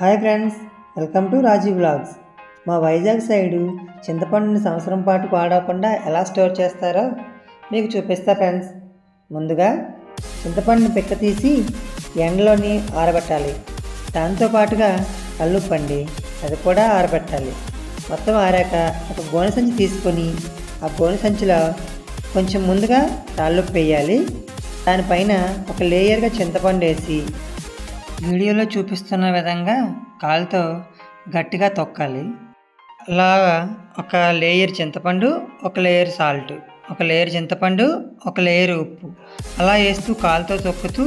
Hi friends, welcome to Raji vlogs. మా Vizag side చింతపండుని సంవత్సరం పాటు పాడవకుండా ఎలా స్టోర్ చేస్తారో మీకు చూపిస్తా ఫ్రెండ్స్. ముందుగా చింతపండుని పిక్క తీసి ఎండలోని ఆరబెట్టాలి. దాంతోపాటుగా కల్లుప్పండి, అది కూడా ఆరబెట్టాలి. మొత్తం ఆరాక ఒక గోనె సంచి తీసుకొని ఆ గోనె సంచిలో కొంచెం ముందుగా రాళ్ళుప్పు వేయాలి. దానిపైన ఒక లేయర్గా చింతపండు వేసి వీడియోలో చూపిస్తున్న విధంగా కాలుతో గట్టిగా తొక్కాలి. అలాగా ఒక లేయర్ చింతపండు, ఒక లేయర్ సాల్ట్, ఒక లేయర్ చింతపండు, ఒక లేయర్ ఉప్పు అలా వేస్తూ కాలుతో తొక్కుతూ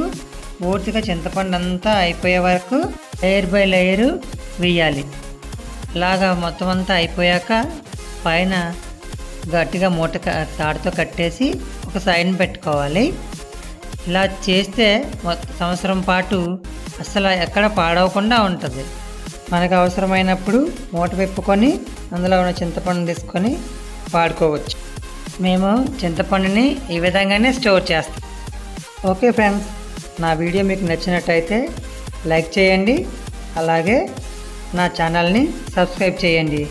పూర్తిగా చింతపండు అంతా అయిపోయే వరకు లేయర్ బై లేయరు వేయాలి. ఇలాగా మొత్తం అంతా అయిపోయాక పైన గట్టిగా మూట తాడుతో కట్టేసి ఒక సైడ్ని పెట్టుకోవాలి. ఇలా చేస్తే సంవత్సరం పాటు అసలు ఎక్కడ పాడవకుండా ఉంటుంది. మనకు అవసరమైనప్పుడు మూట విప్పుకొని అందులో ఉన్న చింతపండు తీసుకొని వాడుకోవచ్చు. మేము చింతపండుని ఈ విధంగానే స్టోర్ చేస్తాం. ఓకే ఫ్రెండ్స్, నా వీడియో మీకు నచ్చినట్టయితే లైక్ చేయండి, అలాగే నా ఛానల్ని సబ్స్క్రైబ్ చేయండి.